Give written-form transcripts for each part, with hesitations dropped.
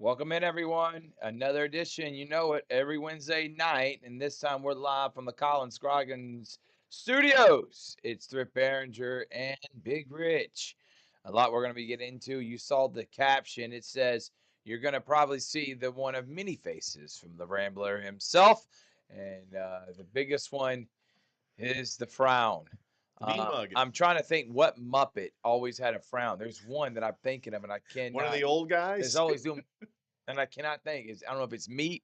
Welcome in, everyone. Another edition, you know it, every Wednesday night. And this time we're live from the Colin Scroggins studios. It's Thrift Barringer and Big Rich. A lot we're going to be getting into. You saw the caption. It says, you're going to probably see the one of many faces from the Rambler himself. And the biggest one is the frown. The mean mugging. I'm trying to think what Muppet always had a frown. There's one that I'm thinking of, and I One of cannot. the old There's guys? always doing and I cannot think. Is I don't know if it's Meep.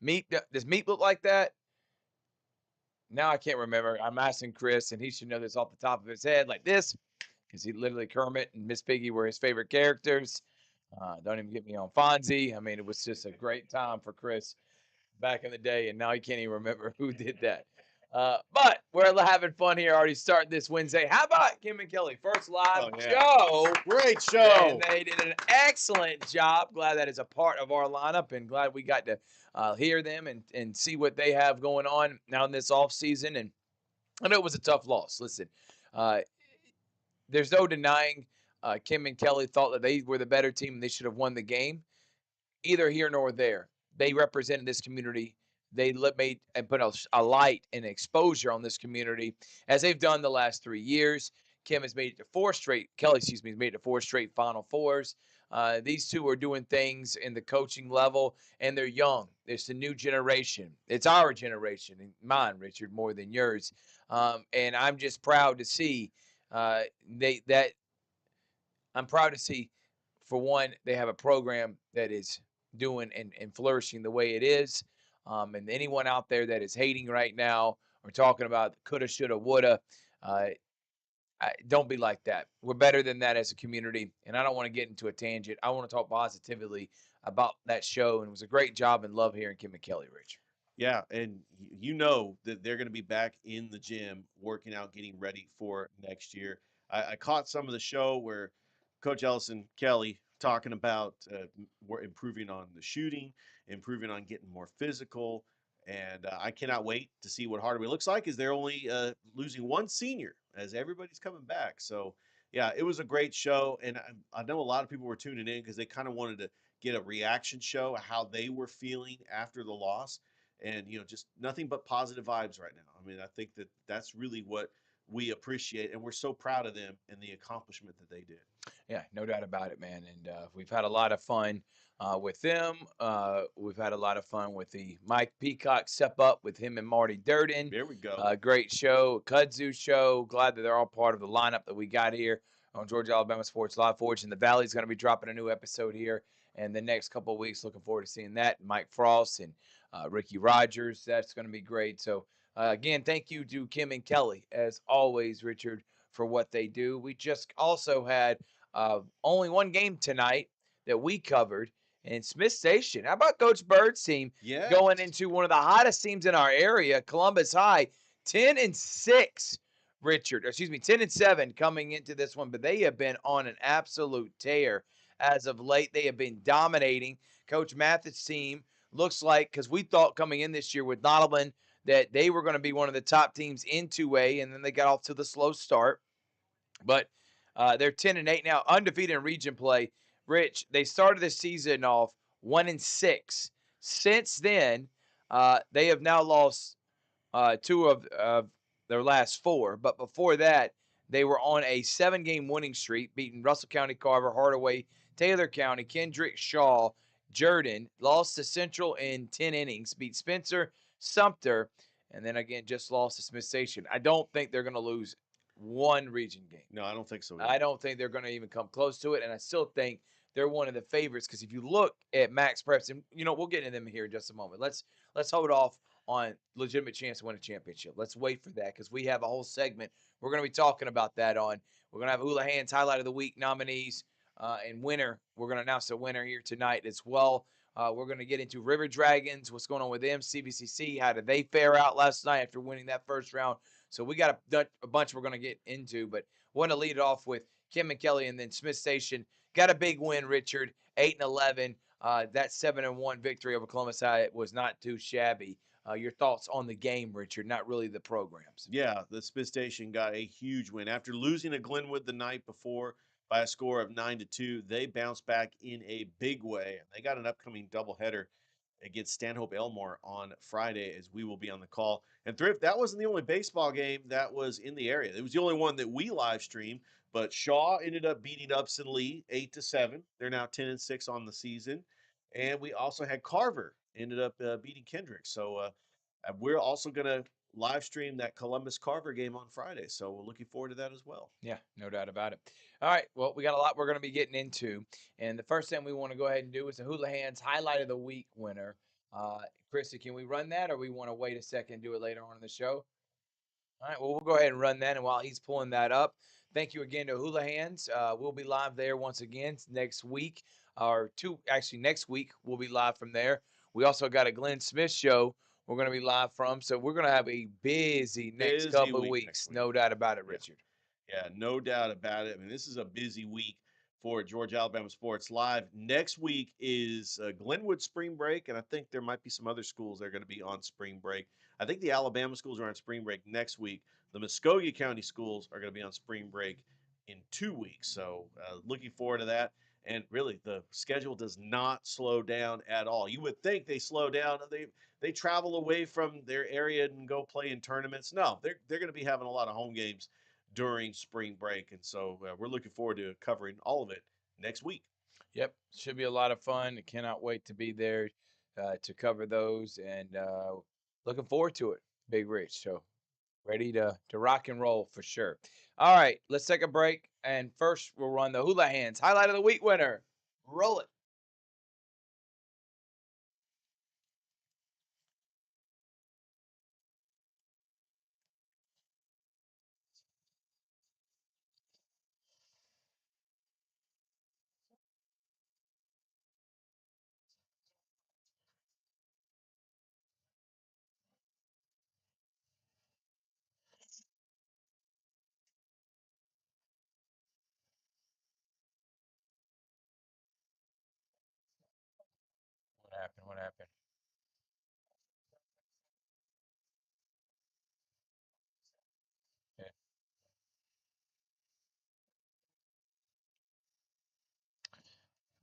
Meep does Meep look like that? Now I can't remember. I'm asking Chris, and he should know this off the top of his head, like this, because he literally Kermit and Miss Piggy were his favorite characters. Don't even get me on Fonzie. I mean, it was just a great time for Chris back in the day, and now he can't even remember who did that. But we're having fun here. Already starting this Wednesday. How about Kim and Kelly? First live Oh, yeah. show. Great And show. they did an excellent job. Glad that is a part of our lineup and glad we got to hear them and see what they have going on now in this off season. And I know it was a tough loss. Listen, uh, there's no denying Kim and Kelly thought that they were the better team and they should have won the game. Either here nor there, they represented this community. They made and put a light and exposure on this community as they've done the last 3 years. Kim has made it to four straight. Kelly, excuse me, has made it to four straight Final Fours. These two are doing things in the coaching level, and they're young. It's the new generation. It's our generation, mine, Richard, more than yours. And I'm just proud to see they that I'm proud to see, for one, they have a program that is doing and flourishing the way it is. And anyone out there that is hating right now or talking about coulda, shoulda, woulda, uh, don't be like that. We're better than that as a community. And I don't want to get into a tangent. I want to talk positively about that show. And it was a great job and love hearing Kim and Kelly, Rich. Yeah, and you know that they're going to be back in the gym working out, getting ready for next year. I caught some of the show where Coach Ellison Kelly talking about we're improving on the shooting, improving on getting more physical, and I cannot wait to see what Hardaway looks like. Is they're only losing one senior as everybody's coming back. So yeah, it was a great show, and I know a lot of people were tuning in because they kind of wanted to get a reaction show how they were feeling after the loss, and just nothing but positive vibes right now. I mean, I think that that's really what we appreciate, and we're so proud of them and the accomplishment that they did. Yeah, no doubt about it, man. And we've had a lot of fun with them. We've had a lot of fun with the Mike Peacock step up with him and Marty Durden. There we go. Great show, Kudzu show. Glad that they're all part of the lineup that we got here on Georgia Alabama Sports Live. Forge in the Valley is going to be dropping a new episode here in the next couple of weeks. Looking forward to seeing that. Mike Frost and Ricky Rogers. That's going to be great. So, again, thank you to Kim and Kelly, as always, Richard, for what they do. We just also had only one game tonight that we covered in Smith Station. How about Coach Bird's team Yes. going into one of the hottest teams in our area, Columbus High, 10-6, Richard, or excuse me, 10-7 coming into this one, but they have been on an absolute tear as of late. They have been dominating. Coach Mathis' team looks like, because we thought coming in this year with Nottleman that they were going to be one of the top teams in 2A, and then they got off to the slow start. But they're 10-8 now, undefeated in region play. Rich, they started the season off 1-6. Since then, they have now lost two of their last four. But before that, they were on a 7-game winning streak, beating Russell County, Carver, Hardaway, Taylor County, Kendrick, Shaw, Jordan. Lost to Central in 10 innings, beat Spencer, Sumter, and then again just lost to Smith Station. I don't think they're going to lose one region game. No, I don't think so I either. don't think they're going to even come close to it, and I still think they're one of the favorites because if you look at Max Preps, and we'll get into them here in just a moment. Let's hold off on legitimate chance to win a championship. Let's wait for that because we have a whole segment we're going to be talking about that on. We're going to have Houlihan's highlight of the week nominees and winner. We're going to announce the winner here tonight as well. We're going to get into River Dragons, what's going on with them, CVCC, how did they fare out last night after winning that first round. So we got a bunch we're going to get into, but want to lead it off with Kim and Kelly, and then Smith Station got a big win, Richard, 8-11. That 7-1 victory over Columbus High was not too shabby. Your thoughts on the game, Richard, not really the programs. Yeah, the Smith Station got a huge win after losing at Glenwood the night before. by a score of 9-2. They bounced back in a big way. They got an upcoming doubleheader against Stanhope Elmore on Friday, as we will be on the call. And Thrift, that wasn't the only baseball game that was in the area. It was the only one that we live streamed. But Shaw ended up beating Upson Lee 8-7. They're now 10-6 on the season. And we also had Carver ended up beating Kendrick. So we're also going to live stream that Columbus Carver game on Friday. So we're looking forward to that as well. Yeah, no doubt about it. All right. Well, we got a lot we're going to be getting into. And the first thing we want to go ahead and do is the Houlihan's Highlight of the Week winner. Chrissy, can we run that, or we want to wait a second and do it later on in the show? All right. Well, we'll go ahead and run that. And while he's pulling that up, thank you again to Houlihan's. We'll be live there once again next week. Next week, we'll be live from there. We also got a Glenn Smith show we're going to be live from. So we're going to have a busy next couple of weeks. No doubt about it, Richard. Yeah, no doubt about it. I mean, this is a busy week for Georgia Alabama Sports Live. Next week is Glenwood spring break, and I think there might be some other schools that are going to be on spring break. I think the Alabama schools are on spring break next week. The Muskogee County schools are going to be on spring break in 2 weeks. So looking forward to that. And really, the schedule does not slow down at all. You would think they slow down. They travel away from their area and go play in tournaments. No, they're going to be having a lot of home games during spring break. And so we're looking forward to covering all of it next week. Yep. Should be a lot of fun. I cannot wait to be there to cover those, and looking forward to it, Big Rich. So ready to rock and roll for sure. All right, let's take a break. And first, we'll run the Houlihan's Highlight of the Week winner. Roll it. What happened? What happened? Yeah.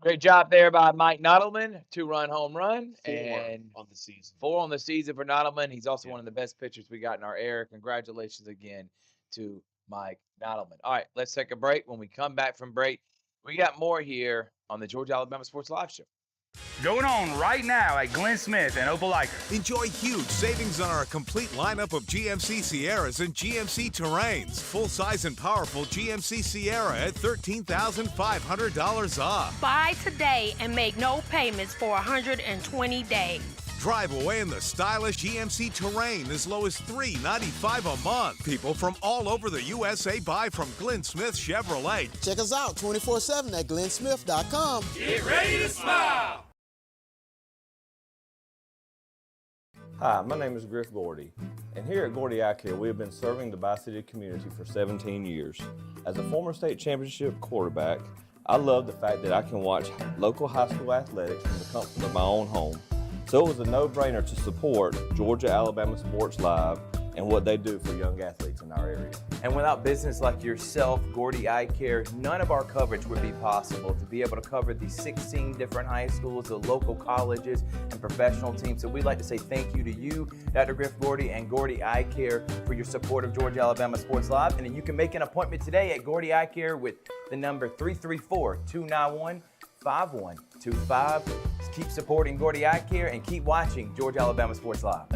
Great job there by Mike Nottleman, 2-run home run. And on the season. 4 on the season for Nottleman. He's also one of the best pitchers we got in our area. Congratulations again to Mike Nottleman. All right, let's take a break. When we come back from break, we got more here on the Georgia Alabama Sports Live Show. Going on right now at Glenn Smith and Opelika. Enjoy huge savings on our complete lineup of GMC Sierras and GMC Terrains. Full-size and powerful GMC Sierra at $13,500 off. Buy today and make no payments for 120 days. Drive away in the stylish GMC Terrain as low as $395 a month. People from all over the USA buy from Glenn Smith Chevrolet. Check us out 24/7 at glennsmith.com. Get ready to smile. Hi, my name is Griff Gordy, and here at Gordy Eye Care, we have been serving the Bi-City community for 17 years. As a former state championship quarterback, I love the fact that I can watch local high school athletics from the comfort of my own home. So it was a no-brainer to support Georgia Alabama Sports Live and what they do for young athletes in our area. And without business like yourself, Gordy Eye Care, none of our coverage would be possible to be able to cover the 16 different high schools, the local colleges, and professional teams. So we'd like to say thank you to you, Dr. Griff Gordy and Gordy Eye Care, for your support of Georgia Alabama Sports Live. And then you can make an appointment today at Gordy Eye Care with the number 334-291-5125. Keep supporting Gordy Eye Care and keep watching Georgia Alabama Sports Live.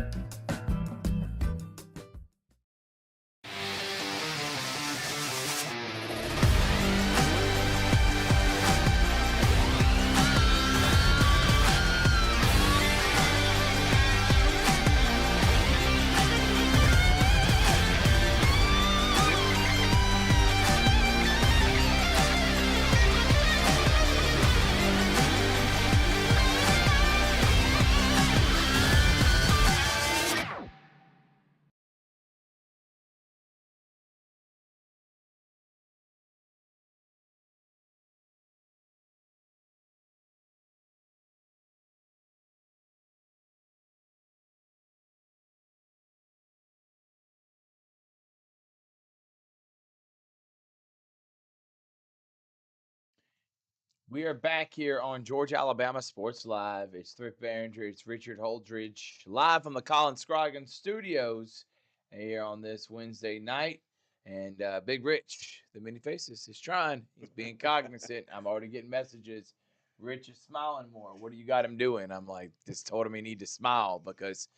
We are back here on Georgia Alabama Sports Live. It's Thrift Behringer, it's Richard Holdridge, live from the Colin Scroggins Studios here on this Wednesday night. And Big Rich, the many faces, is trying. He's being cognizant. I'm already getting messages. Rich is smiling more. What do you got him doing? I'm like, just told him he need to smile because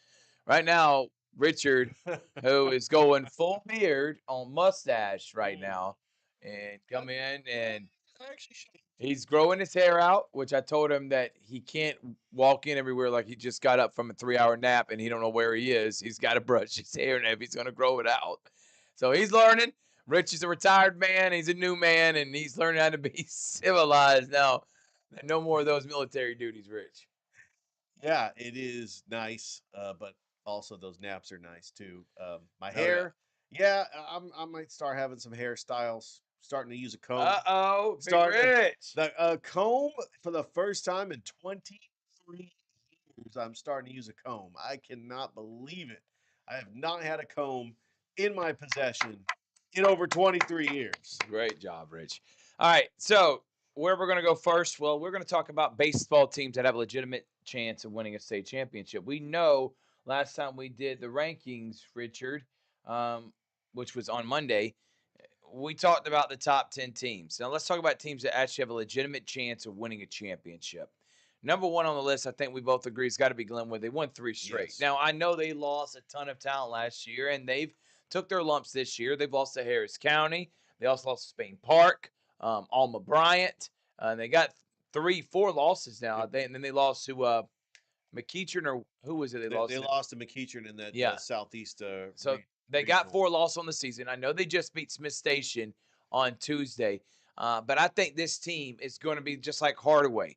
right now, Richard, who is going full beard on mustache right now, and come in and he's growing his hair out, which I told him that he can't walk in everywhere like he just got up from a 3-hour nap and he don't know where he is. He's got to brush his hair now if he's going to grow it out. So he's learning. Rich is a retired man. He's a new man, and he's learning how to be civilized now. No more of those military duties, Rich. Yeah, it is nice, but also those naps are nice too. My Oh, yeah. hair, yeah, I might start having some hairstyles. Starting to use a comb. Uh-oh, Big Starting Rich. the comb for the first time in 23 years. I'm starting to use a comb. I cannot believe it. I have not had a comb in my possession in over 23 years. Great job, Rich. All right, so where we're going to go first? Well, we're going to talk about baseball teams that have a legitimate chance of winning a state championship. We know last time we did the rankings, Richard, which was on Monday, we talked about the top 10 teams. Now let's talk about teams that actually have a legitimate chance of winning a championship. Number one on the list, I think we both agree, has got to be Glenwood. They won 3 straight. Yes. Now, I know they lost a ton of talent last year, and they've took their lumps this year. They've lost to Harris County. They also lost to Spain Park, Alma Bryant. They got 4 losses now. And then they lost to McEachern, or who was it? They lost to McEachern in that southeast. So they got 4 losses on the season. I know they just beat Smith Station on Tuesday, but I think this team is going to be just like Hardaway.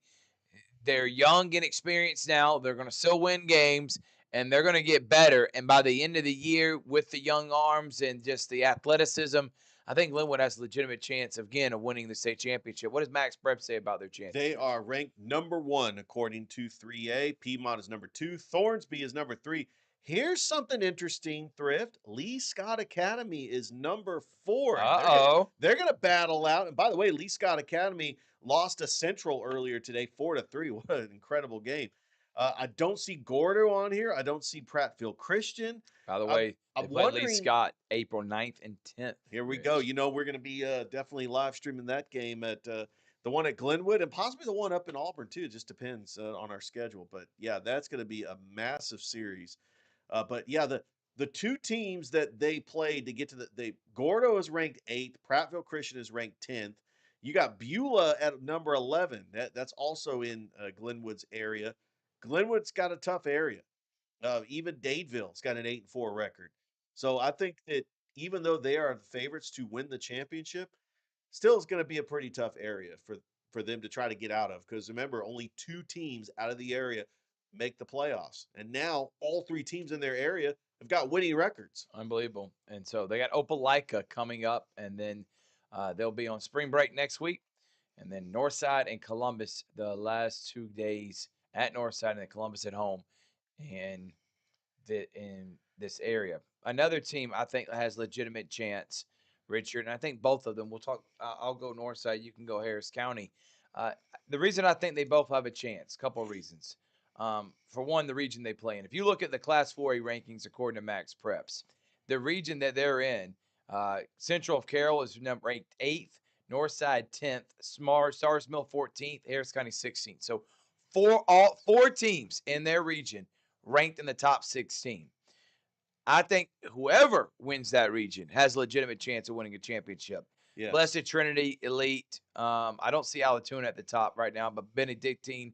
They're young and experienced now. They're going to still win games, and they're going to get better. And by the end of the year, with the young arms and just the athleticism, I think Glenwood has a legitimate chance, again, of winning the state championship. What does Max Prep say about their chances? They are ranked number 1 according to 3A. Piedmont is number 2. Thornsby is number 3. Here's something interesting, Thrift. Lee Scott Academy is number 4. Uh-oh. They're going to battle out. And by the way, Lee Scott Academy lost to Central earlier today, 4-3. What an incredible game. I don't see Gordo on here. I don't see Prattville Christian. By the way, I'm they play Lee wondering- Scott April 9th and 10th. Here we Rich. go. You know, we're going to be definitely live streaming that game at the one at Glenwood and possibly the one up in Auburn too. It just depends on our schedule. But yeah, that's going to be a massive series. But yeah, the 2 teams that they played to get to Gordo is ranked 8th. Prattville Christian is ranked 10th. You got Beulah at number 11. That's also in Glenwood's area. Glenwood's got a tough area. Even Dadeville's got an 8-4 record. So I think that even though they are the favorites to win the championship, still is going to be a pretty tough area for them to try to get out of. Because remember, only 2 teams out of the area make the playoffs. And now all 3 teams in their area have got winning records. Unbelievable. And so they got Opelika coming up, and then they'll be on spring break next week. And then Northside and Columbus the last 2 days at Northside and then Columbus at home and in this area. Another team I think has legitimate chance, Richard, and I think both of them, we'll talk, I'll go Northside, you can go Harris County. The reason I think they both have a chance, couple of reasons. For one, the region they play in. If you look at the Class 4A rankings according to Max Preps, the region that they're in, Central of Carroll is ranked 8th, Northside 10th, Stars Mill 14th, Harris County 16th. So 4 teams in their region ranked in the top 16. I think whoever wins that region has a legitimate chance of winning a championship. Yeah. Blessed Trinity, elite. I don't see Alatuna at the top right now, but Benedictine,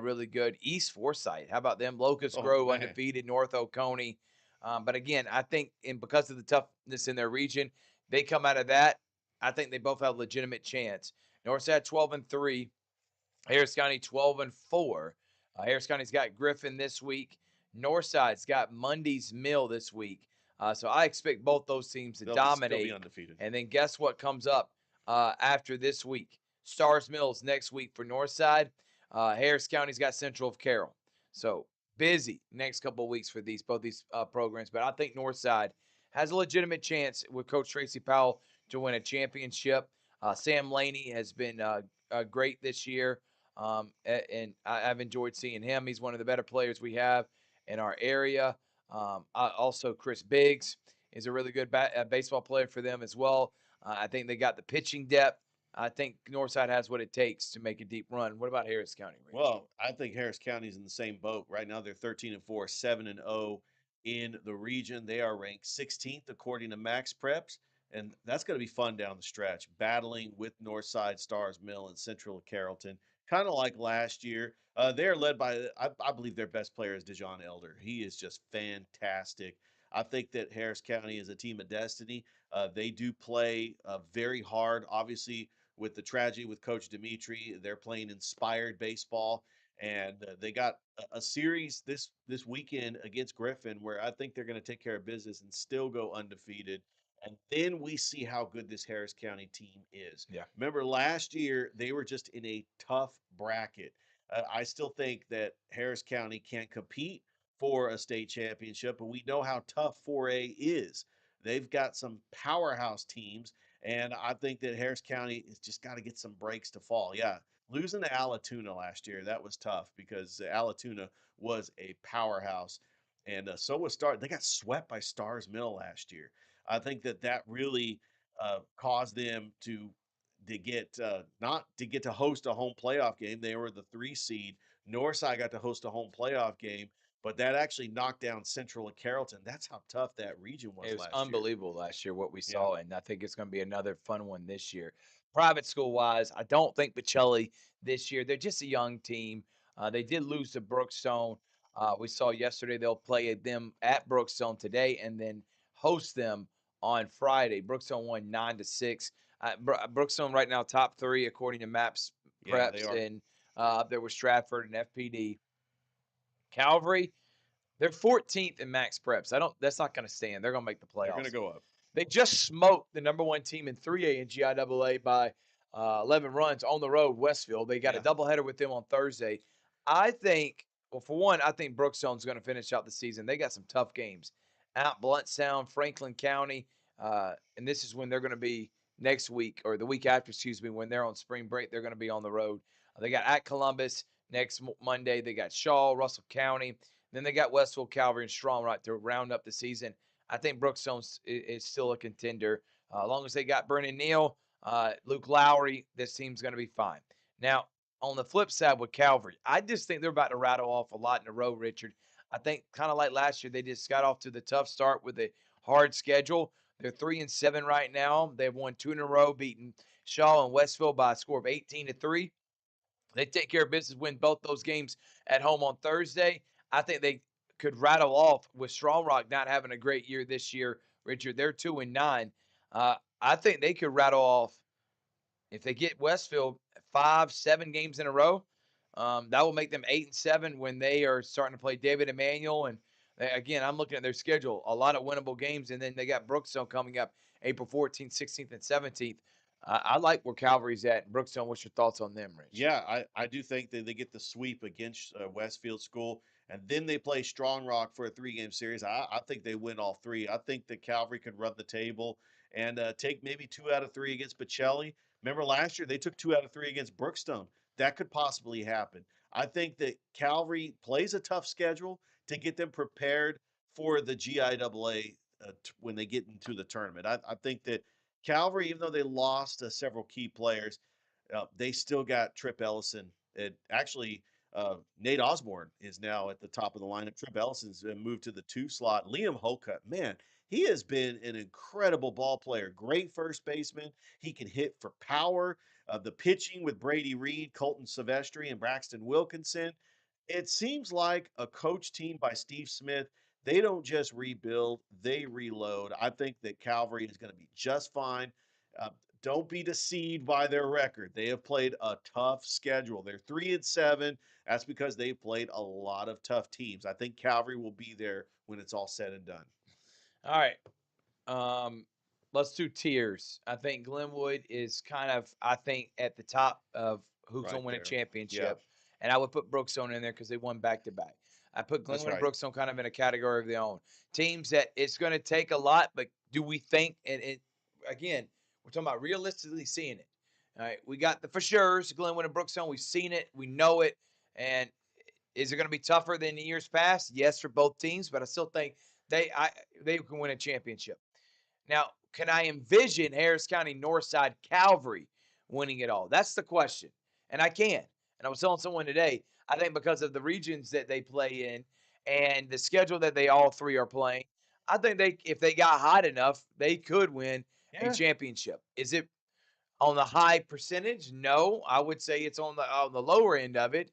really good. East Forsyth, how about them? Locust Grove, man. undefeated. North Oconee. But again, I think because of the toughness in their region, they come out of that. I think they both have a legitimate chance. Northside 12-3, Harris County 12-4. Harris County's got Griffin this week. Northside's got Monday's Mill this week. So I expect both those teams to They'll dominate. still be undefeated. And then guess what comes up after this week? Stars Mills next week for Northside. Harris County's got Central of Carroll. So busy next couple of weeks for both these programs. But I think Northside has a legitimate chance with Coach Tracy Powell to win a championship. Sam Laney has been great this year, and I've enjoyed seeing him. He's one of the better players we have in our area. Also, Chris Biggs is a really good baseball player for them as well. I think they got the pitching depth. I think Northside has what it takes to make a deep run. What about Harris County, Rich? Well, I think Harris County's in the same boat. Right now they're 13-4, 7-0 in the region. They are ranked 16th according to Max Preps, and that's going to be fun down the stretch, battling with Northside, Stars Mill, and Central Carrollton, kind of like last year. They're led by, I believe their best player is Dejon Elder. He is just fantastic. I think that Harris County is a team of destiny. They do play very hard. Obviously, with the tragedy with Coach Dimitri, they're playing inspired baseball, and they got a series this weekend against Griffin, where I think they're going to take care of business and still go undefeated. And then we see how good this Harris County team is. Yeah. Remember last year they were just in a tough bracket. I still think that Harris County can't compete for a state championship, but we know how tough 4A is. They've got some powerhouse teams, and I think that Harris County has just got to get some breaks to fall. Yeah, losing to Allatoona last year, that was tough because Allatoona was a powerhouse, and so was Star. They got swept by Stars Mill last year. I think that that really caused them to get not to get to host a home playoff game. They were the 3 seed. Northside got to host a home playoff game, but that actually knocked down Central and Carrollton. That's how tough that region was It was last year. unbelievable last year what we Yeah. saw, and I think it's going to be another fun one this year. Private school wise, I don't think Bocelli this year. They're just a young team. They did lose to Brookstone. We saw yesterday they'll play them at Brookstone today and then host them on Friday. Brookstone won 9-6. Brookstone right now top 3 according to Maps Yeah, they Preps, are. and there was Stratford and FPD. Calvary, they're 14th in Max Preps. That's not going to stand. They're going to make the They're playoffs. going to go up. They just smoked the number 1 team in 3A and GIAA by 11 runs on the road, Westfield. They got a Yeah. doubleheader with them on Thursday. I think, well, for one, I think Brookstone's going to finish out the season. They got some tough games out Bluntstown, Franklin County, and this is when they're going to be next week or the week after, excuse me, when they're on spring break. They're going to be on the road. They got at Columbus next Monday. They got Shaw, Russell County. Then they got Westfield, Calvary, and Strong right to round up the season. I think Brookstone is still a contender. As long as they got Brennan Neal, Luke Lowry, this team's going to be fine. Now, on the flip side with Calvary, I just think they're about to rattle off a lot in a row, Richard. I think kind of like last year, they just got off to the tough start with a hard schedule. They're 3-7 right now. They've won 2 in a row, beating Shaw and Westfield by a score of 18-3. They take care of business, win both those games at home on Thursday. I think they could rattle off with Strong Rock not having a great year this year, Richard. They're 2-9. I think they could rattle off if they get Westfield 5-7 games in a row. That will make them 8-7 when they are starting to play David Emmanuel. And again, I'm looking at their schedule, a lot of winnable games, and then they got Brookstone coming up April 14th, 16th, and 17th. I like where Calvary's at. Brookstone, what's your thoughts on them, Rich? Yeah, I do think that they get the sweep against Westfield School, and then they play Strong Rock for a 3-game series. I think they win all 3. I think that Calvary could run the table and take maybe 2 out of 3 against Bocelli. Remember last year they took 2 out of 3 against Brookstone. That could possibly happen. I think that Calvary plays a tough schedule to get them prepared for the GIAA when they get into the tournament. I think that Calvary, even though they lost several key players, they still got Trip Ellison. Actually, Nate Osborne is now at the top of the lineup. Trip Ellison's moved to the 2 slot. Liam Holcutt, man, he has been an incredible ball player. Great first baseman. He can hit for power. The pitching with Brady Reed, Colton Silvestri, and Braxton Wilkinson. It seems like a coach team by Steve Smith. They don't just rebuild, they reload. I think that Calvary is going to be just fine. Don't be deceived by their record. They have played a tough schedule. They're 3-7. That's because they've played a lot of tough teams. I think Calvary will be there when it's all said and done. All right. Let's do tiers. I think Glenwood is kind of, I think, at the top of who's Right going to win a there. championship. And I would put Brookstone in there because they won back-to-back. I put That's Glenwood and right. Brookstone kind of in a category of their own. Teams that it's going to take a lot, but do we think, and again, we're talking about realistically seeing it. All right, we got the for sure's, Glenwood and Brookstone. We've seen it, we know it, and is it going to be tougher than the years past? Yes, for both teams, but I still think they can win a championship. Now, can I envision Harris County Northside Calvary winning it all? That's the question, and I can. And I was telling someone today, I think because of the regions that they play in and the schedule that they all three are playing, I think if they got hot enough, they could win a Yeah. championship. Is it on the high percentage? No, I would say it's on the lower end of it.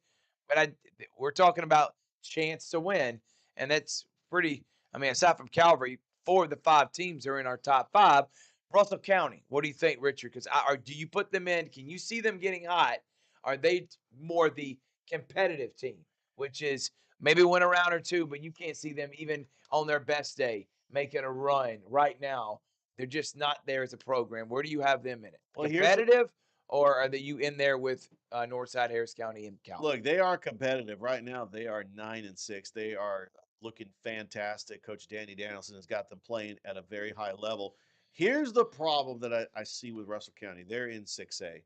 But we're talking about chance to win, and that's pretty. I mean, aside from Calvary, 4 of the 5 teams are in our top 5. Russell County, what do you think, Richard? Because do you put them in? Can you see them getting hot? Are they more the competitive team, which is maybe win a round or two, but you can't see them even on their best day making a run right now? They're just not there as a program. Where do you have them in it? Well, here's the- Competitive, or are you in there with Northside, Harris County, and Cal? Look, they are competitive right now. They are 9-6. They are looking fantastic. Coach Danny Danielson has got them playing at a very high level. Here's the problem that I see with Russell County. They're in 6A,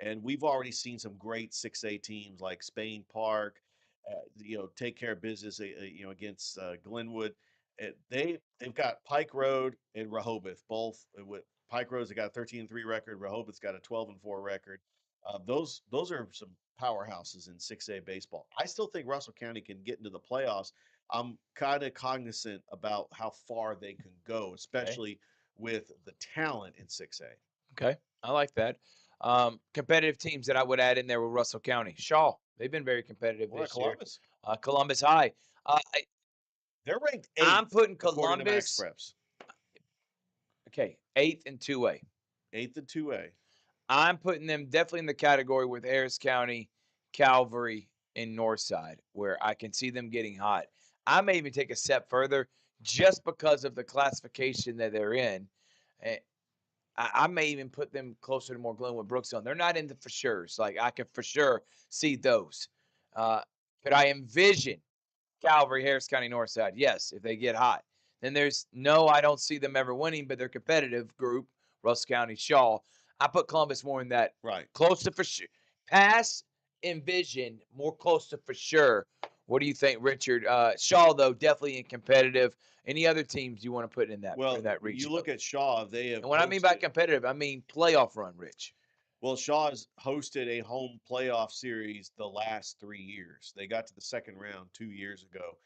and we've already seen some great 6A teams like Spain Park, take care of business, against Glenwood. They've got Pike Road and Rehoboth, both with Pike Road's got a 13-3 record. Rehoboth's got a 12-4 record. Those are some powerhouses in 6A baseball. I still think Russell County can get into the playoffs. I'm kind of cognizant about how far they can go, especially with the talent in 6A. Okay, I like that. Competitive teams that I would add in there with Russell County. Shaw, they've been very competitive What about this year. Columbus? Columbus High. They're ranked 8th. I'm putting according to Max Columbus. Preps. Okay, 8th in 2A. 8th in 2A. I'm putting them definitely in the category with Harris County, Calvary, and Northside, where I can see them getting hot. I may even take a step further just because of the classification that they're in. Eh, I may even put them closer to more Glenwood Brookstone. They're not in the for sure's. Like I can for sure see those. Could I envision Calvary, Harris County, Northside? Yes, if they get hot. Then there's no, I don't see them ever winning, but they're competitive group. Russell County, Shaw. I put Columbus more in that Right. close to for sure. Pass, envision, more close to for sure. What do you think, Richard? Shaw, though, definitely in competitive. Any other teams you want to put in that Well, region? you look at Shaw, they have And what I mean by hosted- competitive, I mean playoff run, Rich. Well, Shaw's hosted a home playoff series the last 3 years. They got to the second round 2 years ago.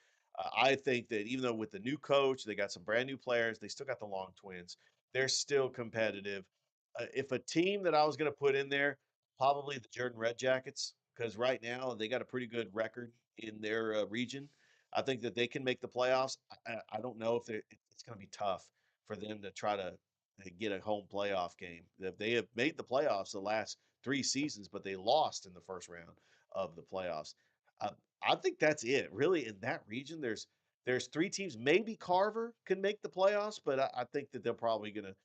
I think that even though with the new coach, they got some brand new players, they still got the Long Twins. They're still competitive. If a team that I was going to put in there, probably the Jordan Red Jackets, because right now they got a pretty good record in their region. I think that they can make the playoffs. I don't know if it's going to be tough for them to try to get a home playoff game. They have made the playoffs the last 3 seasons, but they lost in the first round of the playoffs. I think that's it. Really, in that region, there's 3 teams. Maybe Carver can make the playoffs, but I think that they're probably going to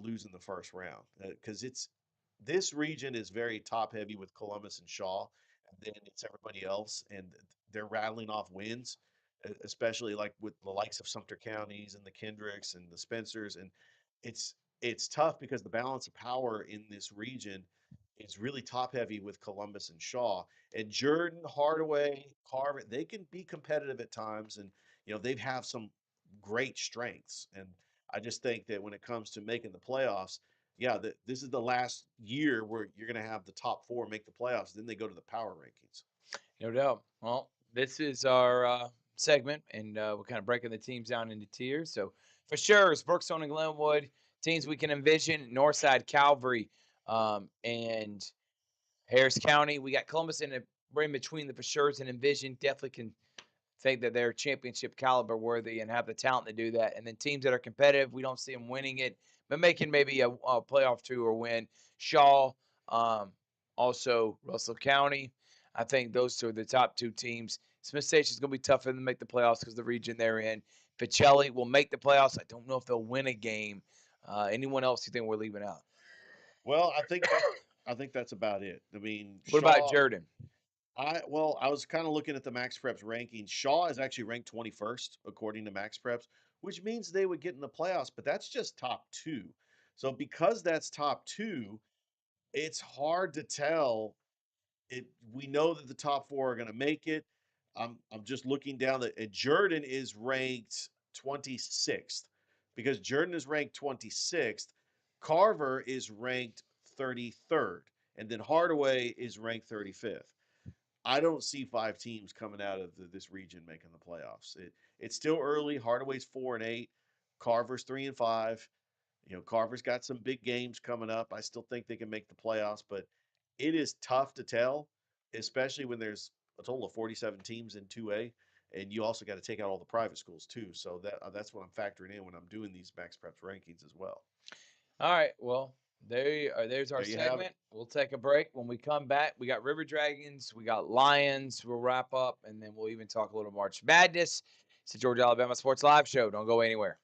lose in the first round because this region is very top heavy with Columbus and Shaw, and then it's everybody else, and they're rattling off wins, especially like with the likes of Sumter counties and the Kendricks and the Spencers, and it's tough because the balance of power in this region is really top heavy with Columbus and Shaw. And Jordan, Hardaway, Carver, they can be competitive at times, and they have some great strengths. And I just think that when it comes to making the playoffs, this is the last year where you're going to have the top 4 make the playoffs. Then they go to the power rankings. No doubt. Well, this is our segment, and we're kind of breaking the teams down into tiers. So for sure, it's Brookstone and Glenwood teams we can envision. Northside, Calvary, and Harris County. We got Columbus in between the for sure's and envision. Definitely can think that they're championship caliber worthy and have the talent to do that. And then teams that are competitive, we don't see them winning it, but making maybe a playoff 2 or win. Shaw, also Russell County. I think those 2 are the top 2 teams. Smith Station is going to be tough for them to make the playoffs because of the region they're in. Pacelli will make the playoffs. I don't know if they'll win a game. Anyone else you think we're leaving out? Well, I think that's about it. I mean, What about Jordan? I was kind of looking at the Max Preps rankings. Shaw is actually ranked 21st according to Max Preps, which means they would get in the playoffs, but that's just top 2. So because that's top 2, It's hard to tell. We know that the top four are going to make it. I'm just looking down that Jordan is ranked 26th because Jordan is ranked 26th. Carver is ranked 33rd, and then Hardaway is ranked 35th. I don't see 5 teams coming out of this region making the playoffs. It's still early. Hardaway's 4-8, Carver's 3-5. Carver's got some big games coming up. I still think they can make the playoffs, but it is tough to tell, especially when there's a total of 47 teams in 2A, and you also got to take out all the private schools too. So that's what I'm factoring in when I'm doing these Max Preps rankings as well. All right. Well, there's our There you have it. segment. We'll take a break. When we come back, we got River Dragons, we got Lions. We'll wrap up, and then we'll even talk a little March Madness. It's the Georgia Alabama Sports Live Show. Don't go anywhere.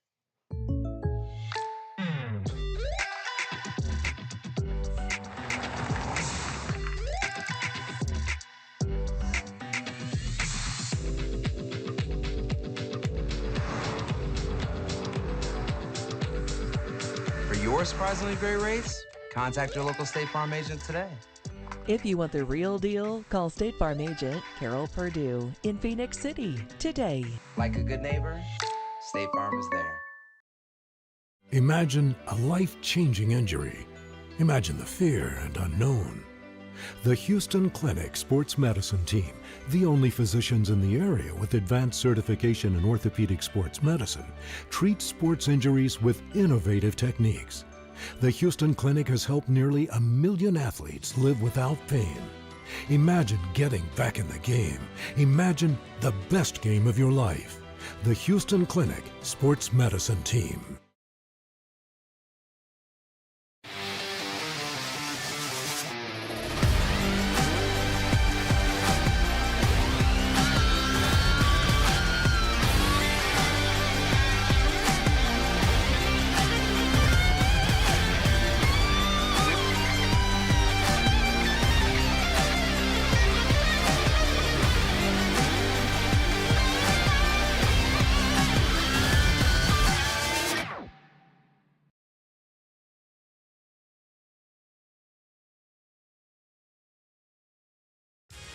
For your surprisingly great rates, contact your local State Farm agent today. If you want the real deal, call State Farm agent Carol Purdue in Phoenix City today. Like a good neighbor, State Farm is there. Imagine a life-changing injury. Imagine the fear and unknown. The Houston Clinic Sports Medicine Team, the only physicians in the area with advanced certification in orthopedic sports medicine, treats sports injuries with innovative techniques. The Houston Clinic has helped nearly 1 million athletes live without pain. Imagine getting back in the game. Imagine the best game of your life. The Houston Clinic Sports Medicine Team.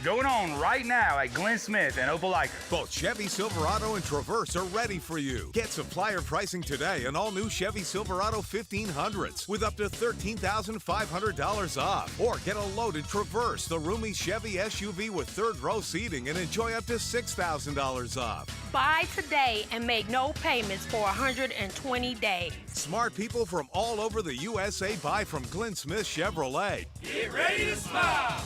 Going on right now at Glenn Smith and Opelika. Both Chevy Silverado and Traverse are ready for you. Get supplier pricing today on all new Chevy Silverado 1500s with up to $13,500 off. Or get a loaded Traverse, the roomy Chevy SUV with third row seating, and enjoy up to $6,000 off. Buy today and make no payments for 120 days. Smart people from all over the USA buy from Glenn Smith Chevrolet. Get ready to smile.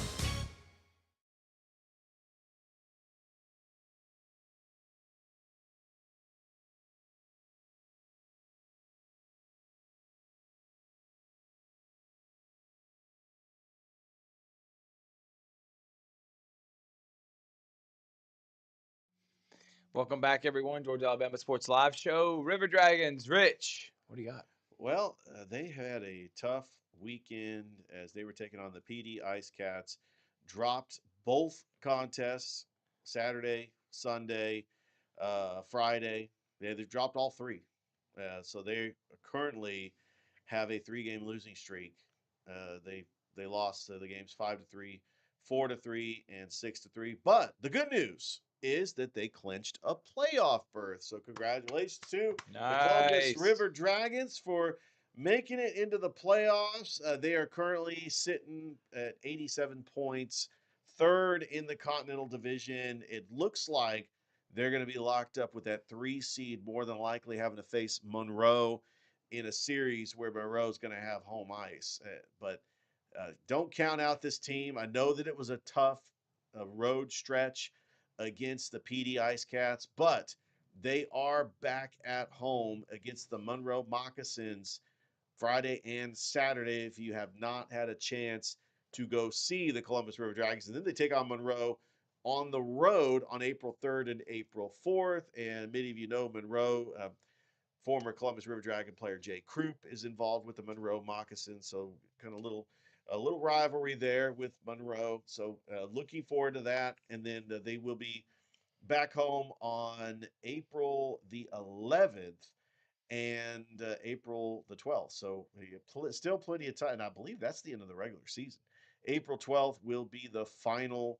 Welcome back, everyone. Georgia Alabama Sports Live Show. River Dragons, Rich, what do you got? Well, they had a tough weekend as they were taking on the PD Ice Cats. Dropped both contests Saturday, Sunday, Friday. They've dropped all three. So they currently have a 3-game losing streak. They lost the games 5-3, 4-3, and 6-3. But the good news is that they clinched a playoff berth. So congratulations to the Columbus River Dragons for making it into the playoffs. They are currently sitting at 87 points, third in the Continental Division. It looks like they're going to be locked up with that 3 seed, more than likely having to face Monroe in a series where Monroe is going to have home ice. But don't count out this team. I know that it was a tough road stretch against the PD Ice Cats, but they are back at home against the Monroe Moccasins Friday and Saturday if you have not had a chance to go see the Columbus River Dragons. And then they take on Monroe on the road on April 3rd and April 4th. And many of you know Monroe, former Columbus River Dragon player Jay Krupp is involved with the Monroe Moccasins, so kind of a little rivalry there with Monroe. So looking forward to that. And then they will be back home on April the 11th and April the 12th. So still plenty of time. And I believe that's the end of the regular season. April 12th will be the final.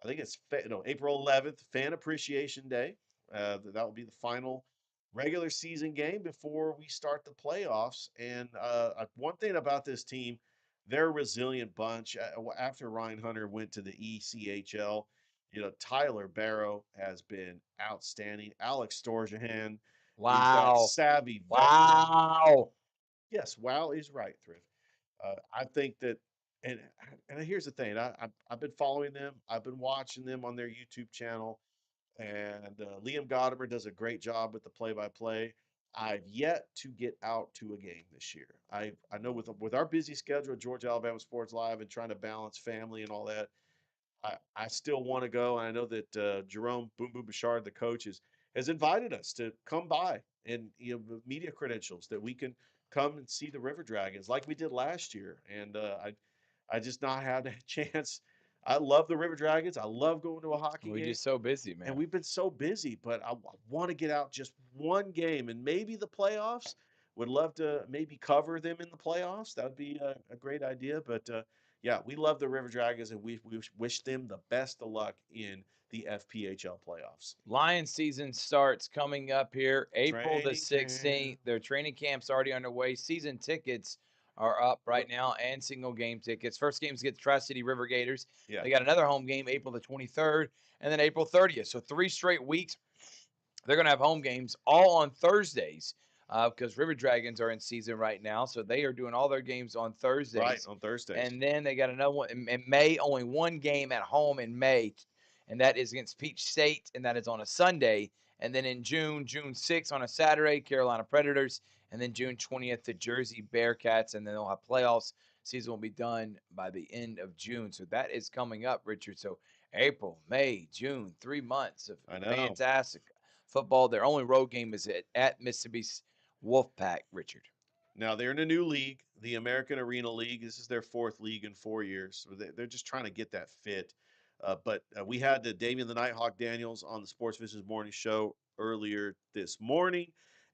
I think it's April 11th, Fan Appreciation Day. That will be the final regular season game before we start the playoffs. And one thing about this team, they're a resilient bunch. After Ryan Hunter went to the ECHL, Tyler Barrow has been outstanding. Alex Storjahan is that Wow. savvy veteran. Wow. Yes, wow is right, Thrift. I think that, and here's the thing. I've been following them. I've been watching them on their YouTube channel, and Liam Godimer does a great job with the play-by-play. I've yet to get out to a game this year. I know with our busy schedule at Georgia Alabama Sports Live and trying to balance family and all that, I still want to go. And I know that Jerome Boom Boom Bouchard, the coach, has invited us to come by and with media credentials that we can come and see the River Dragons like we did last year. And I just not had a chance. I love the River Dragons. I love going to a hockey We're game. just so busy, man. And we've been so busy, but I want to get out just one game and maybe the playoffs. Would love to maybe cover them in the playoffs. That would be a great idea. But yeah, we love the River Dragons, and we wish them the best of luck in the FPHL playoffs. Lions season starts coming up here April the Training 16th. camp. Their training camp's already underway. Season tickets are up right now and single game tickets. First game's get the Tri-City River Gators. Yeah. They got another home game April the 23rd and then April 30th. So 3 straight weeks. They're going to have home games all on Thursdays because River Dragons are in season right now. So they are doing all their games on Thursdays. Right, on Thursdays. And then they got another one in May, only one game at home in May, and that is against Peach State, and that is on a Sunday. And then in June 6th on a Saturday, Carolina Predators, and then June 20th, the Jersey Bearcats, and then they'll have playoffs. Season will be done by the end of June. So that is coming up, Richard. So April, May, June, 3 months of I know. fantastic football. Their only road game is at Mississippi's Wolfpack, Richard. Now they're in a new league, the American Arena League. This is their 4th league in 4 years. So they're just trying to get that fit. But we had Damian the Nighthawk Daniels on the Sports Visions Morning Show earlier this morning.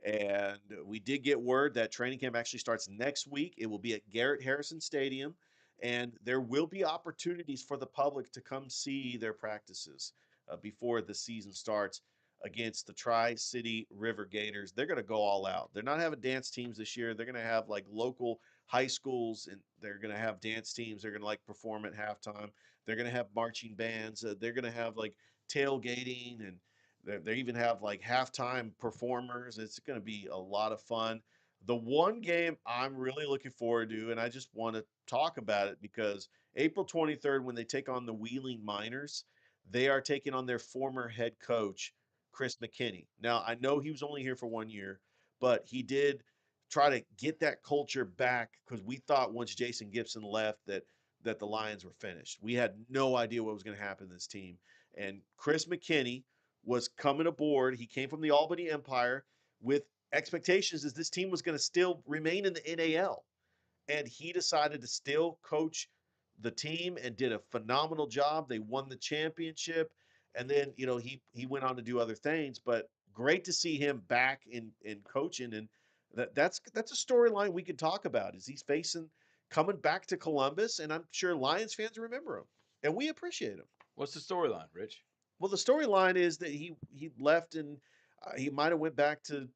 And we did get word that training camp actually starts next week. It will be at Garrett Harrison Stadium. And there will be opportunities for the public to come see their practices before the season starts against the Tri-City River Gators. They're going to go all out. They're not having dance teams this year. They're going to have like local high schools, and they're going to have dance teams. They're going to like perform at halftime. They're going to have marching bands. They're going to have like tailgating, and they even have like halftime performers. It's going to be a lot of fun. The one game I'm really looking forward to, and I just want to talk about it because April 23rd, when they take on the Wheeling Miners, they are taking on their former head coach, Chris McKinney. Now, I know he was only here for 1 year, but he did try to get that culture back because we thought once Jason Gibson left that the Lions were finished. We had no idea what was going to happen to this team. And Chris McKinney was coming aboard. He came from the Albany Empire with expectations that this team was going to still remain in the NAL. And he decided to still coach the team and did a phenomenal job. They won the championship. And then, he went on to do other things, but great to see him back in coaching. And that's a storyline we could talk about. Is he's coming back to Columbus, and I'm sure Lions fans remember him, and we appreciate him. What's the storyline, Rich? Well, the storyline is that he left, and he might have went back to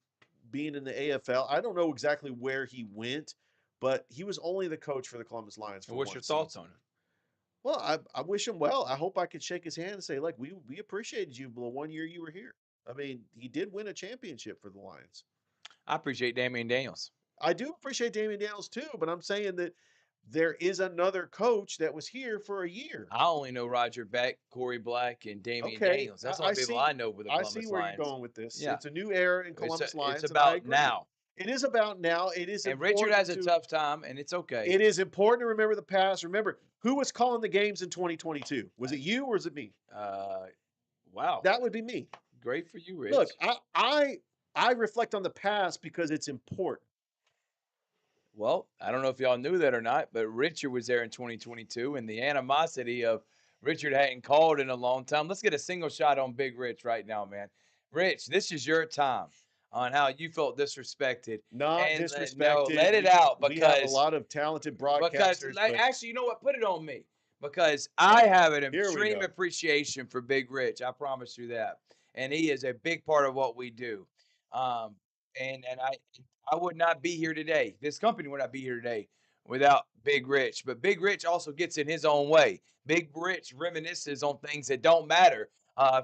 being in the AFL. I don't know exactly where he went, but he was only the coach for the Columbus Lions. And what's your thoughts on it? Well, I wish him well. I hope I could shake his hand and say, like, we appreciated you the 1 year you were here. I mean, he did win a championship for the Lions. I appreciate Damian Daniels. I do appreciate Damian Daniels too, but I'm saying that there is another coach that was here for a year. I only know Roger Beck, Corey Black, and Damian Daniels. That's the only people I know with the Columbus Lions. I see where you're going with this. Yeah. It's a new era in Columbus Lions. It's about now. It is about now. It is. And Richard has a tough time, and it's okay. It is important to remember the past. Remember, who was calling the games in 2022? Was it you or was it me? Wow. That would be me. Great for you, Rich. Look, I reflect on the past because it's important. Well, I don't know if y'all knew that or not, but Richard was there in 2022, and the animosity of Richard hadn't called in a long time. Let's get a single shot on Big Rich right now, man. Rich, this is your time. on how you felt disrespected. Not And disrespected. no, let it out We have a because lot of talented broadcasters. but actually, you know what? Put it on me because I have an Here we extreme go. appreciation for Big Rich. I promise you that, and he is a big part of what we do. Um, and I would not be here today. This company would not be here today without Big Rich. But Big Rich also gets in his own way. Big Rich reminisces on things that don't matter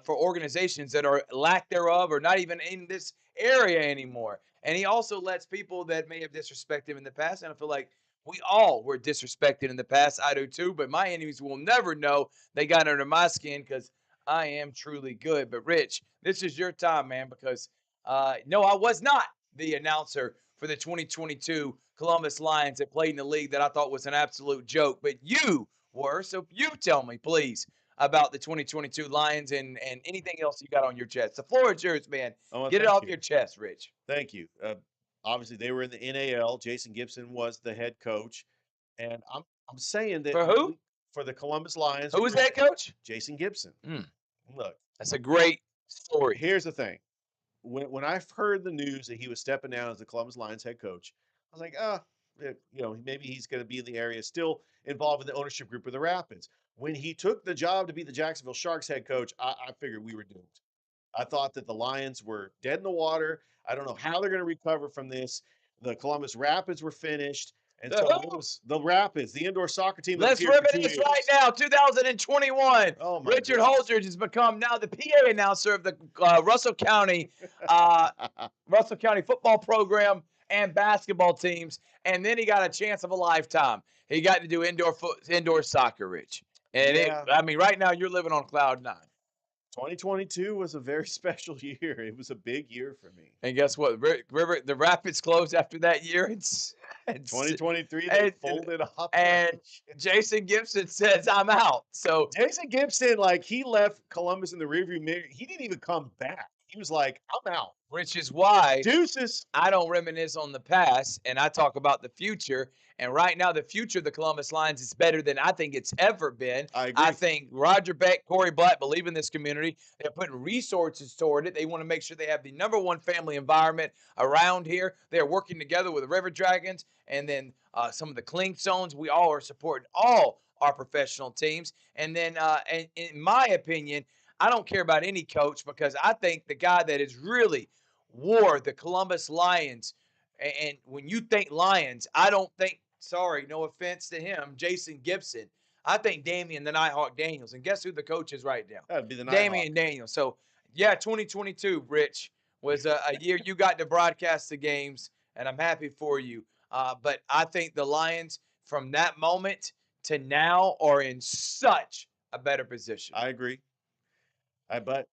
for organizations that are lack thereof or not even in this area anymore. And he also lets people that may have disrespected him in the past, and I feel like we all were disrespected in the past. I do too, but my enemies will never know they got under my skin because I am truly good. But Rich, this is your time, man, because no, I was not the announcer for the 2022 Columbus Lions that played in the league that I thought was an absolute joke, but you were. So you tell me, please, about the 2022 Lions and anything else you got on your chest. The floor is yours, man. Oh, well, Get it thank off you. your chest, Rich. Thank you. Obviously, they were in the NAL. Jason Gibson was the head coach, and I'm saying that For who? For the Columbus Lions. Who was the head coach? Jason Gibson. Mm. Look, That's a great story. here's the thing. When I heard the news that he was stepping down as the Columbus Lions head coach, I was like, maybe he's going to be in the area, still involved in the ownership group of the Rapids. When he took the job to be the Jacksonville Sharks head coach, I figured we were doomed. I thought that the Lions were dead in the water. I don't know how they're going to recover from this. The Columbus Rapids were finished. And so it was the Rapids, the indoor soccer team. Let's reminisce right now, 2021. Oh, my Richard goodness. Holdridge has become now the PA announcer of the Russell County football program and basketball teams. And then he got a chance of a lifetime. He got to do indoor soccer, Rich. And Yeah. right now you're living on cloud nine. 2022 was a very special year. It was a big year for me. And guess what? The Rapids closed after that year. It's 2023, they folded up. And Jason Gibson says, I'm out. So Jason Gibson, he left Columbus in the rearview mirror. He didn't even come back. He was like, I'm out. Which is why Deuces. I don't reminisce on the past and I talk about the future. And right now, the future of the Columbus Lions is better than I think it's ever been. I agree. I think Roger Beck, Corey Blatt believe in this community. They're putting resources toward it. They want to make sure they have the #1 family environment around here. They're working together with the River Dragons and then some of the Clingstones. We all are supporting all our professional teams. And then, and in my opinion, I don't care about any coach because I think the guy that has really wore the Columbus Lions, and when you think Lions, I don't think, sorry, no offense to him, Jason Gibson. I think Damian the Nighthawk Daniels. And guess who the coach is right now? That'd be the Nighthawk. Damian Daniels. So, yeah, 2022, Rich, was a year you got to broadcast the games, and I'm happy for you. But I think the Lions, from that moment to now, are in such a better position. I agree. But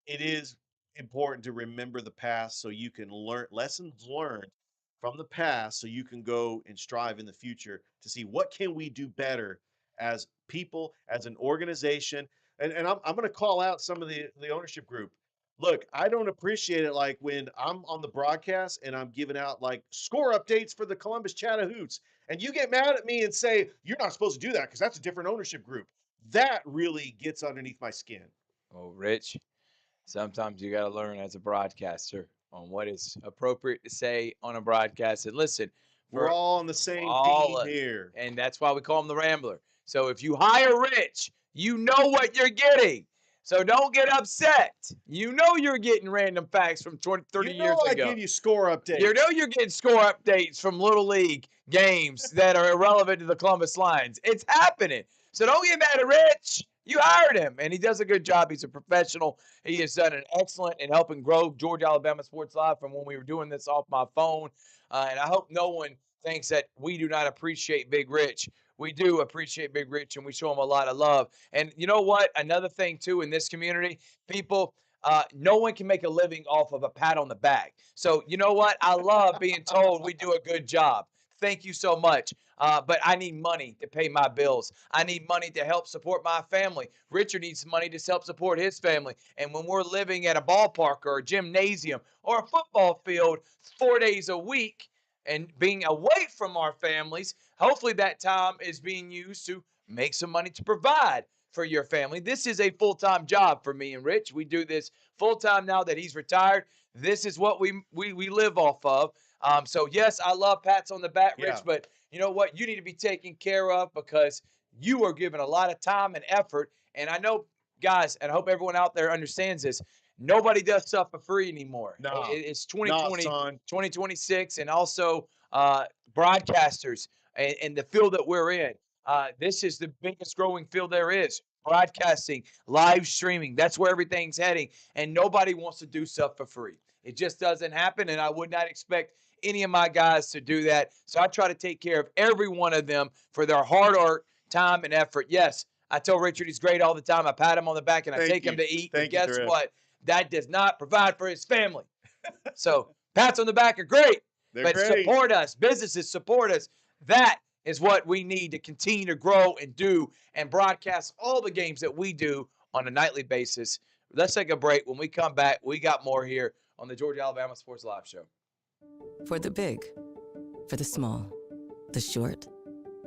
it is important to remember the past so you can learn lessons learned from the past so you can go and strive in the future to see what can we do better as people, as an organization. And I'm going to call out some of the ownership group. Look, I don't appreciate it when I'm on the broadcast and I'm giving out score updates for the Columbus Chattahoots. And you get mad at me and say, you're not supposed to do that because that's a different ownership group. That really gets underneath my skin. Oh, Rich, sometimes you got to learn as a broadcaster on what is appropriate to say on a broadcast. And listen, We're all on the same team here. And that's why we call him the Rambler. So if you hire Rich, you know what you're getting. So don't get upset. You know you're getting random facts from 30 years ago. I give you score updates. You know you're getting score updates from Little League games that are irrelevant to the Columbus Lions. It's happening. So don't get mad at Rich. You hired him, and he does a good job. He's a professional. He has done an excellent in helping grow Georgia Alabama Sports Live from when we were doing this off my phone. And I hope no one thinks that we do not appreciate Big Rich. We do appreciate Big Rich, and we show him a lot of love. And you know what? Another thing, too, in this community, people, no one can make a living off of a pat on the back. So you know what? I love being told we do a good job. Thank you so much. But I need money to pay my bills. I need money to help support my family. Richard needs money to help support his family. And when we're living at a ballpark or a gymnasium or a football field 4 days a week and being away from our families, hopefully that time is being used to make some money to provide for your family. This is a full-time job for me and Rich. We do this full-time now that he's retired. this is what we live off of. So yes, I love pats on the back, Rich, Yeah. but you know what? You need to be taken care of because you are giving a lot of time and effort. And I know, guys, and I hope everyone out there understands this. Nobody does stuff for free anymore. No, It's Not 2020, son. 2026, and also broadcasters and the field that we're in. This is the biggest growing field there is. Broadcasting, live streaming. That's where everything's heading. And nobody wants to do stuff for free. It just doesn't happen. And I would not expect any of my guys to do that. So I try to take care of every one of them for their hard work, time, and effort. Yes, I tell Richard he's great all the time. I pat him on the back and I Thank take him you. to eat. Thank But you, guess Griff. what? That does not provide for his family. So pats on the back are great. They're But great. support us. Businesses support us. That is what we need to continue to grow and do and broadcast all the games that we do on a nightly basis. Let's take a break. When we come back, we got more here on the Georgia Alabama Sports Live Show. For the big, for the small, the short,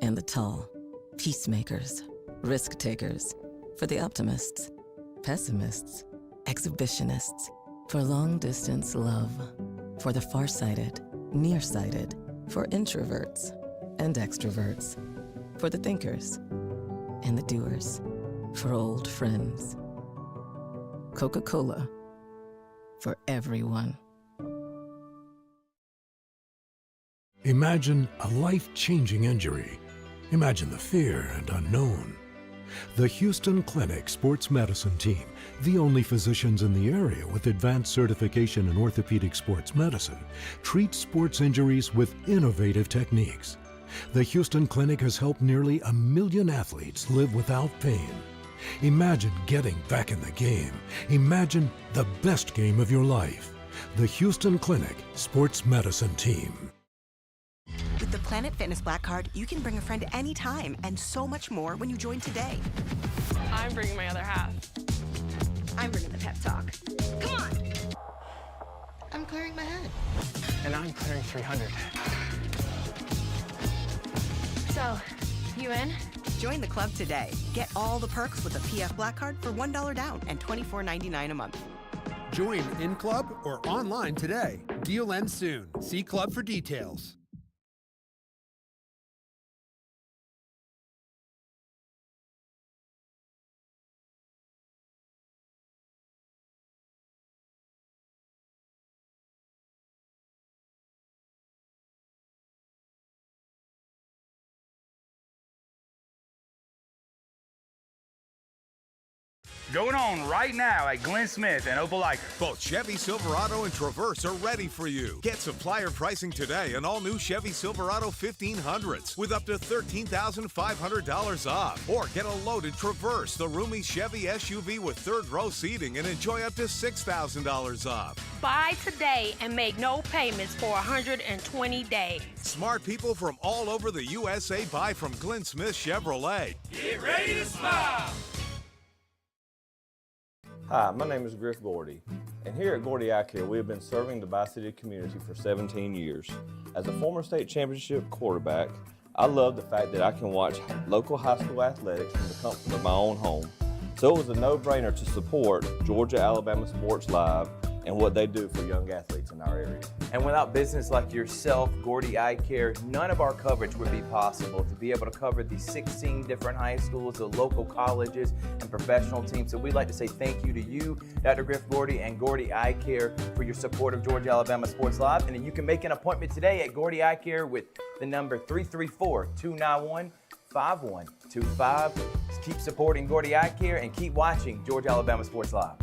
and the tall. Peacemakers, risk takers. For the optimists, pessimists, exhibitionists. For long distance love. For the farsighted, nearsighted. For introverts and extroverts. For the thinkers and the doers. For old friends. Coca-Cola. For everyone. Imagine a life-changing injury. Imagine the fear and unknown. The Houston Clinic Sports Medicine Team, the only physicians in the area with advanced certification in orthopedic sports medicine, treats sports injuries with innovative techniques. The Houston Clinic has helped nearly 1 million athletes live without pain. Imagine getting back in the game. Imagine the best game of your life. The Houston Clinic Sports Medicine Team. With the Planet Fitness Black Card, you can bring a friend anytime and so much more when you join today. I'm bringing my other half. I'm bringing the pep talk. Come on! I'm clearing my head. And I'm clearing 300. So, you in? Join the club today. Get all the perks with the PF Black Card for $1 down and $24.99 a month. Join in club or online today. Deal ends soon. See club for details. Going on right now at Glenn Smith and Opelika. Both Chevy Silverado and Traverse are ready for you. Get supplier pricing today on all new Chevy Silverado 1500s with up to $13,500 off. Or get a loaded Traverse, the roomy Chevy SUV with third row seating, and enjoy up to $6,000 off. Buy today and make no payments for 120 days. Smart people from all over the USA buy from Glenn Smith Chevrolet. Get ready to smile. Hi, my name is Griff Gordy, and here at Gordy Eye Care, we have been serving the Bi-City community for 17 years. As a former state championship quarterback, I love the fact that I can watch local high school athletics from the comfort of my own home. So it was a no-brainer to support Georgia Alabama Sports Live and what they do for young athletes in our area. And without business like yourself, Gordy Eye Care, none of our coverage would be possible to be able to cover the 16 different high schools, the local colleges, and professional teams. So we'd like to say thank you to you, Dr. Griff Gordy and Gordy Eye Care, for your support of Georgia Alabama Sports Live. And then you can make an appointment today at Gordy Eye Care with the number 334-291-5125. Keep supporting Gordy Eye Care and keep watching Georgia Alabama Sports Live.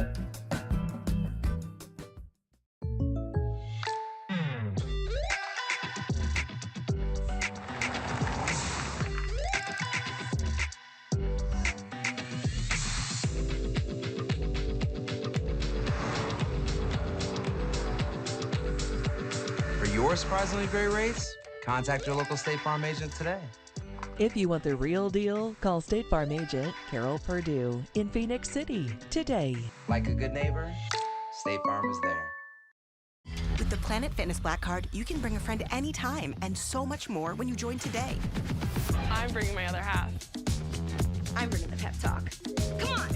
For your surprisingly great rates, contact your local State Farm agent today. If you want the real deal, call State Farm agent Carol Purdue in Phoenix City today. Like a good neighbor, State Farm is there. With the Planet Fitness Black Card, you can bring a friend anytime and so much more when you join today. I'm bringing my other half. I'm bringing the pep talk. Come on!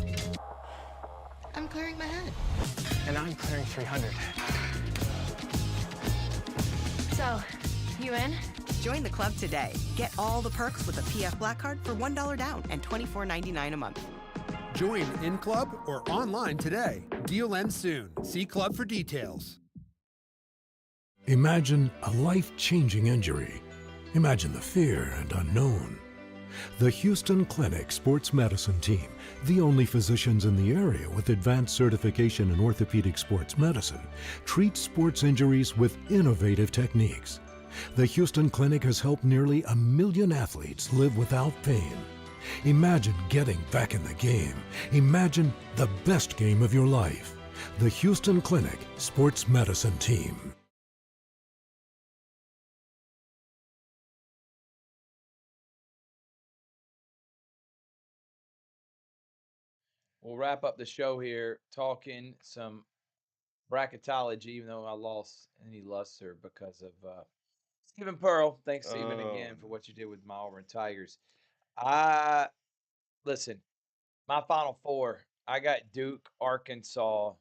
I'm clearing my head. And I'm clearing 300. So, you in? Join the club today. Get all the perks with a PF Black Card for $1 down and $24.99 a month. Join in club or online today. Deal ends soon. See club for details. Imagine a life-changing injury. Imagine the fear and unknown. The Houston Clinic Sports Medicine Team, the only physicians in the area with advanced certification in orthopedic sports medicine, treats sports injuries with innovative techniques. The Houston Clinic has helped nearly 1 million athletes live without pain. Imagine getting back in the game. Imagine the best game of your life. The Houston Clinic Sports Medicine Team. We'll wrap up the show here talking some bracketology, even though I lost any luster because of Stephen Pearl. Thanks, Stephen, again for what you did with my Auburn Tigers. I listen, my Final Four. I got Duke, Arkansas,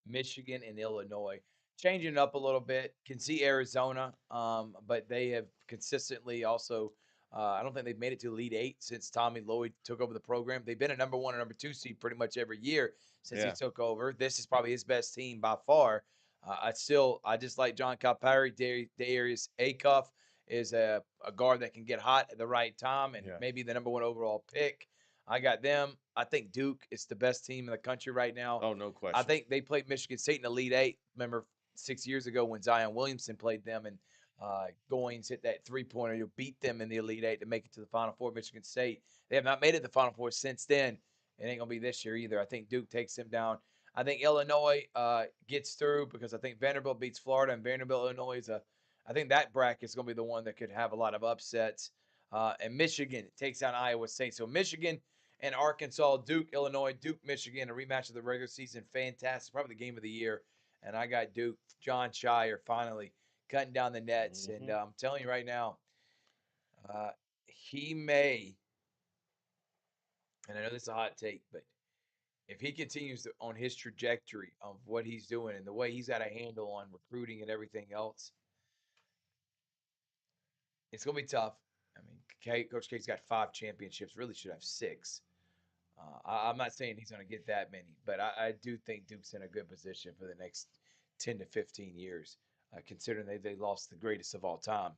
Michigan, and Illinois. Changing it up a little bit. Can see Arizona, but they have consistently also. I don't think they've made it to Elite Eight since Tommy Lloyd took over the program. They've been a number 1 or number 2 seed pretty much every year since he took over. This is probably his best team by far. I just like John Calipari. Darius Acuff is a guard that can get hot at the right time and maybe the number 1 overall pick. I got them. I think Duke is the best team in the country right now. Oh, no question. I think they played Michigan State in the Elite Eight. Remember 6 years ago when Zion Williamson played them and Goins hit that three-pointer. You beat them in the Elite Eight to make it to the Final Four. Michigan State. They have not made it to the Final Four since then. It ain't gonna be this year either. I think Duke takes them down. I think Illinois gets through because I think Vanderbilt beats Florida, and Vanderbilt, Illinois I think that bracket is gonna be the one that could have a lot of upsets. And Michigan takes down Iowa State. So Michigan and Arkansas, Duke, Illinois, Duke, Michigan, a rematch of the regular season. Fantastic, probably the game of the year. And I got Duke, John Shire finally cutting down the nets. And I'm telling you right now, he may, and I know this is a hot take, but if he continues on his trajectory of what he's doing and the way he's got a handle on recruiting and everything else, it's going to be tough. I mean, Coach K's got 5 championships, really should have 6. I'm not saying he's going to get that many, but I do think Duke's in a good position for the next 10 to 15 years. Considering they lost the greatest of all time.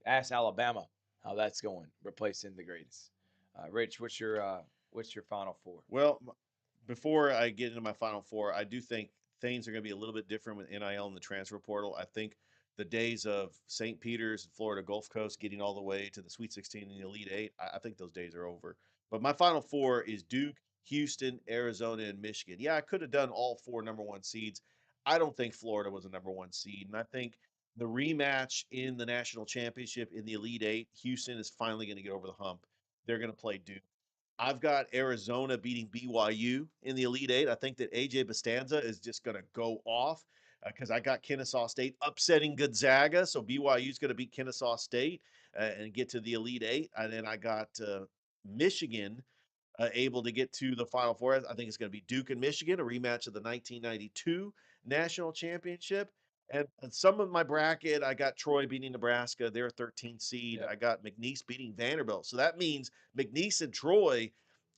Ask Alabama how that's going, replacing the greatest. Rich, what's your Final Four? Well, before I get into my Final Four, I do think things are going to be a little bit different with NIL and the transfer portal. I think the days of St. Peter's and Florida Gulf Coast getting all the way to the Sweet 16 and the Elite Eight, I think those days are over. But my Final Four is Duke, Houston, Arizona, and Michigan. Yeah, I could have done all 4 number 1 seeds. I don't think Florida was a number 1 seed. And I think the rematch in the national championship in the Elite Eight, Houston is finally going to get over the hump. They're going to play Duke. I've got Arizona beating BYU in the Elite Eight. I think that AJ Bastanza is just going to go off because I got Kennesaw State upsetting Gonzaga. So BYU is going to beat Kennesaw State and get to the Elite Eight. And then I got Michigan able to get to the Final Four. I think it's going to be Duke and Michigan, a rematch of the 1992 national championship. And some of my bracket, I got Troy beating Nebraska. They're a 13 seed. I got McNeese beating Vanderbilt. So that means McNeese and Troy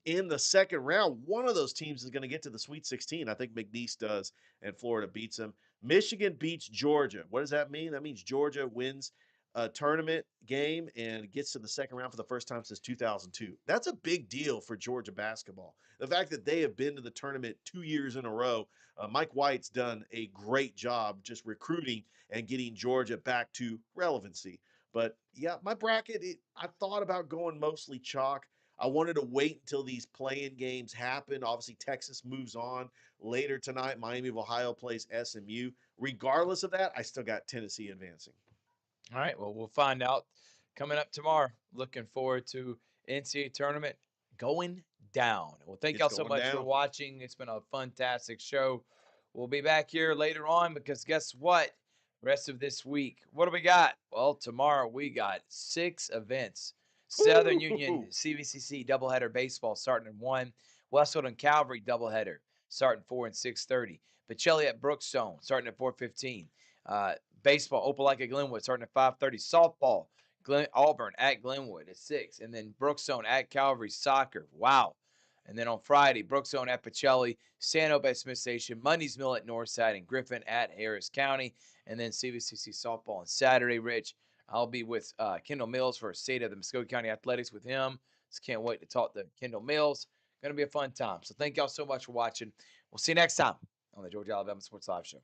in the second round. One of those teams is going to get to the Sweet 16. I think McNeese does, and Florida beats them. Michigan beats Georgia. What does that mean? That means Georgia wins a tournament game and gets to the second round for the first time since 2002. That's a big deal for Georgia basketball. The fact that they have been to the tournament 2 years in a row. Mike White's done a great job just recruiting and getting Georgia back to relevancy. But yeah, my bracket, I thought about going mostly chalk. I wanted to wait until these play-in games happen. Obviously, Texas moves on later tonight. Miami of Ohio plays SMU. Regardless of that, I still got Tennessee advancing. All right, well, we'll find out coming up tomorrow. Looking forward to NCAA tournament going down. Well, thank y'all so much for watching. It's been a fantastic show. We'll be back here later on because guess what? Rest of this week, what do we got? Well, tomorrow we got 6 events. Southern Union CVCC doubleheader baseball starting at 1. Westfield and Calvary doubleheader starting 4 and 6:30. Pacelli at Brookstone starting at 4:15. Baseball, Opelika Glenwood starting at 5:30. Softball, Auburn at Glenwood at 6. And then Brookstone at Calvary. Soccer. Wow. And then on Friday, Brookstone at Pacelli, Sanope at Smith Station, Mundy's Mill at Northside, and Griffin at Harris County. And then CVCC softball on Saturday, Rich. I'll be with Kendall Mills for a State of the Muskogee County Athletics with him. Just can't wait to talk to Kendall Mills. Going to be a fun time. So thank y'all so much for watching. We'll see you next time on the Georgia Alabama Sports Live Show.